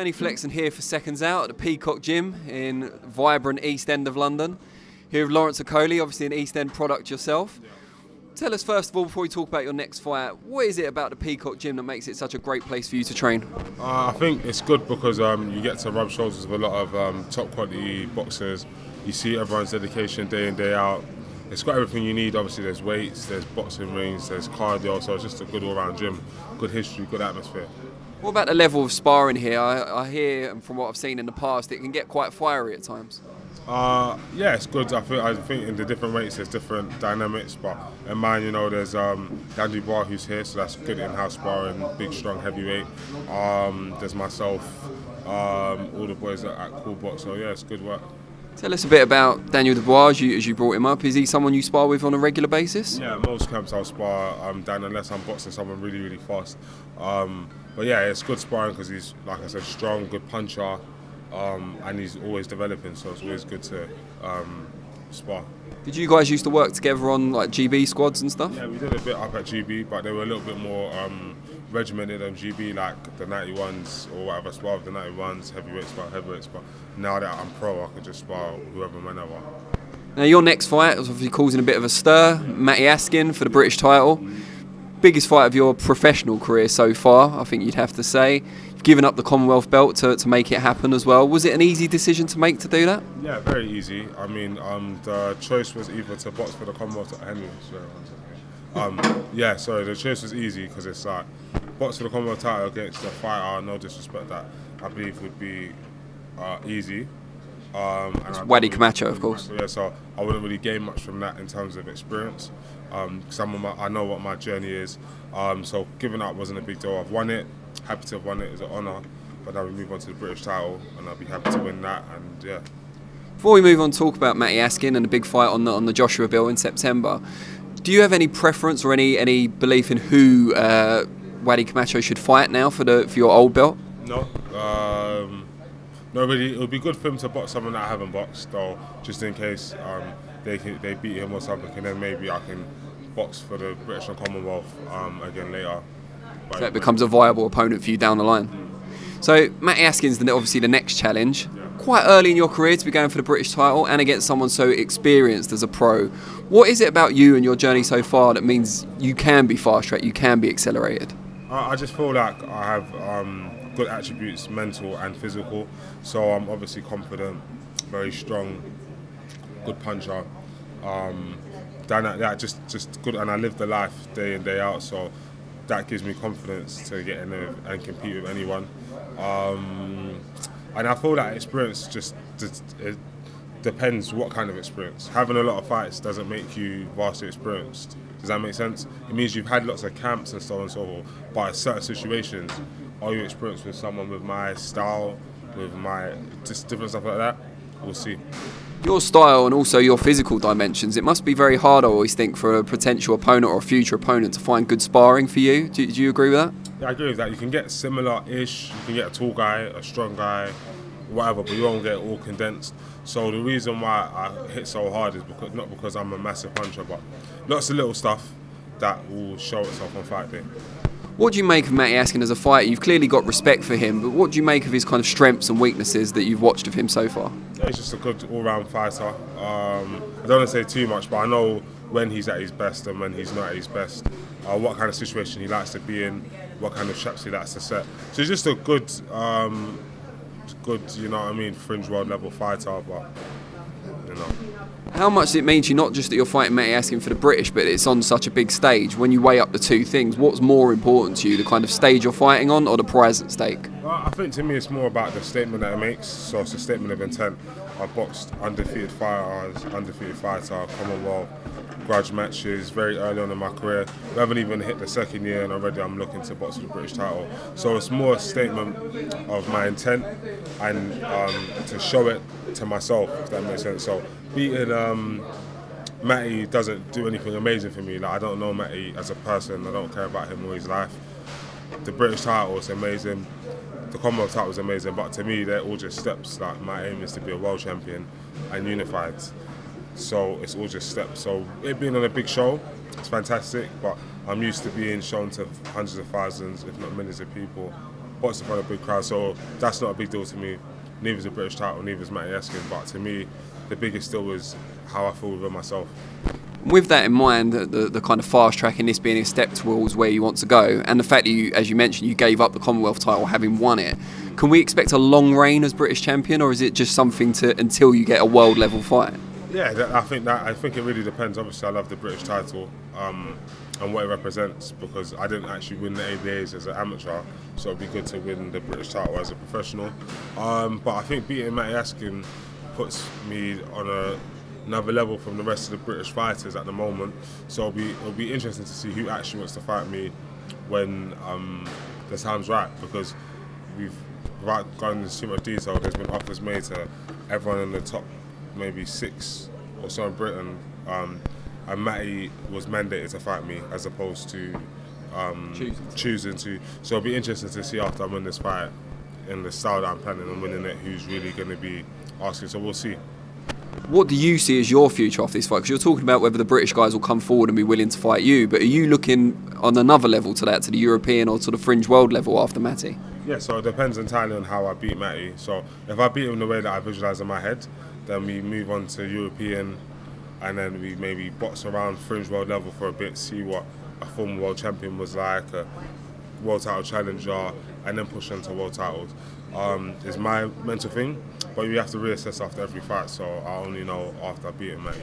Danny Flexen here for Seconds Out at the Peacock Gym in vibrant East End of London. Here with Lawrence Okolie, obviously an East End product yourself. Yeah. Tell us first of all, before we talk about your next fight, what is it about the Peacock Gym that makes it such a great place for you to train? I think it's good because you get to rub shoulders with a lot of top quality boxers. You see everyone's dedication day in, day out. It's got everything you need. Obviously there's weights, there's boxing rings, there's cardio, so it's just a good all-round gym. Good history, good atmosphere. What about the level of sparring here? I hear, and from what I've seen in the past, it can get quite fiery at times. Yeah, it's good. I think in the different weights there's different dynamics, but in mine, you know, there's DANIEL Dubois who's here, so that's good in-house sparring, big, strong heavyweight. There's myself, all the boys at Cool Box, so yeah, it's good work. Tell us a bit about DANIEL Dubois as you brought him up. Is he someone you spar with on a regular basis? Yeah, most camps I'll spar Dan unless I'm boxing someone really, really fast. But yeah, it's good sparring because he's, like I said, strong, good puncher, and he's always developing, so it's always good to spar. Did you guys used to work together on like GB squads and stuff? Yeah, we did a bit up at GB, but they were a little bit more regimented on GB, like the 91s or whatever, spar with the 91s, heavyweights, but now that I'm pro, I can just spar whoever, whenever. Now your next fight was obviously causing a bit of a stir, Matty Askin for the British title. Biggest fight of your professional career so far, I think you'd have to say. You've given up the Commonwealth belt to make it happen as well. Was it an easy decision to make to do that? Yeah, very easy. I mean, the choice was either to box for the Commonwealth or Henry. Yeah, sorry, the choice was easy because it's like box for the Commonwealth title against the fighter, no disrespect, that I believe would be easy. Waddy Camacho, of course. Yeah, so I wouldn't really gain much from that in terms of experience. Because I know what my journey is. So giving up wasn't a big deal. I've won it. Happy to have won it as an honour. But now we move on to the British title, and I'll be happy to win that. And yeah. Before we move on, talk about Matty Askin and the big fight on the Joshua Bill in September. Do you have any preference or any belief in who Waddy Camacho should fight now for your old belt? No. No, really. It would be good for him to box someone that I haven't boxed, though, just in case they beat him or something, and then maybe I can box for the British and Commonwealth again later. So that becomes a viable opponent for you down the line. So Matty Askin's obviously the next challenge. Yeah. Quite early in your career to be going for the British title and against someone so experienced as a pro. What is it about you and your journey so far that means you can be fast-tracked, you can be accelerated? I just feel like I have good attributes, mental and physical. So I'm obviously confident, very strong, good puncher. Just good, and I live the life day in, day out. So that gives me confidence to get in there and compete with anyone. And I feel that experience it depends what kind of experience. Having a lot of fights doesn't make you vastly experienced. Does that make sense? It means you've had lots of camps and so on and so forth, but in certain situations, are you experienced with someone with my style, with my just different stuff like that? We'll see. Your style and also your physical dimensions, it must be very hard, I always think, for a potential opponent or a future opponent to find good sparring for you. Do you agree with that? Yeah, I agree with that. You can get similar-ish. You can get a tall guy, a strong guy, whatever, but you won't get it all condensed. So the reason why I hit so hard is not because I'm a massive puncher, but lots of little stuff that will show itself on fight day. What do you make of Matty Askin as a fighter? You've clearly got respect for him, but what do you make of his kind of strengths and weaknesses that you've watched of him so far? Yeah, he's just a good all-round fighter. I don't want to say too much, but I know when he's at his best and when he's not at his best, what kind of situation he likes to be in, what kind of traps he likes to set. So he's just a good, you know what I mean, fringe world level fighter, but you know. How much does it mean to you, not just that you're fighting Matty Askin for the British, but it's on such a big stage? When you weigh up the two things, what's more important to you, the kind of stage you're fighting on or the prize at stake? Well, I think to me it's more about the statement that it makes, so it's a statement of intent. I've boxed undefeated fighters, undefeated fighter, Commonwealth, grudge matches very early on in my career. We haven't even hit the second year and already I'm looking to box for the British title. So it's more a statement of my intent and to show it to myself, if that makes sense. So beating Matty doesn't do anything amazing for me. Like, I don't know Matty as a person, I don't care about him or his life. The British title is amazing, the Commonwealth title is amazing, but to me they're all just steps. Like, my aim is to be a world champion and unified. So it's all just steps. So it being on a big show, it's fantastic, but I'm used to being shown to hundreds of thousands, if not millions of people boxed in front of a big crowd, so that's not a big deal to me. Neither is a British title, neither is Matty Eskin, but to me, the biggest deal is how I feel within myself. With that in mind, the kind of fast track in this being a step towards where you want to go, and the fact that you, as you mentioned, you gave up the Commonwealth title having won it, can we expect a long reign as British champion, or is it just something to until you get a world level fight? Yeah, I think it really depends. Obviously, I love the British title and what it represents, because I didn't actually win the ABAs as an amateur, so it'd be good to win the British title as a professional. But I think beating Matty Eskin puts me on another level from the rest of the British fighters at the moment. So it'll be interesting to see who actually wants to fight me when the time's right, because without going into too much detail, there's been offers made to everyone in the top maybe 6 or so in Britain, and Matty was mandated to fight me as opposed to choosing to. So it'll be interesting to see after I win this fight, in the style that I'm planning on winning it, who's really going to be asking. So we'll see. What do you see as your future after this fight? Because you're talking about whether the British guys will come forward and be willing to fight you, but are you looking on another level to that, to the European or to the fringe world level after Matty? Yeah, so it depends entirely on how I beat Matty. So if I beat him the way that I visualise in my head, then we move on to European, and then we maybe box around fringe world level for a bit, see what a former world champion was like, a world title challenger, and then push into world titles. It's my mental thing, but you have to reassess after every fight, so I only know after beating Matty.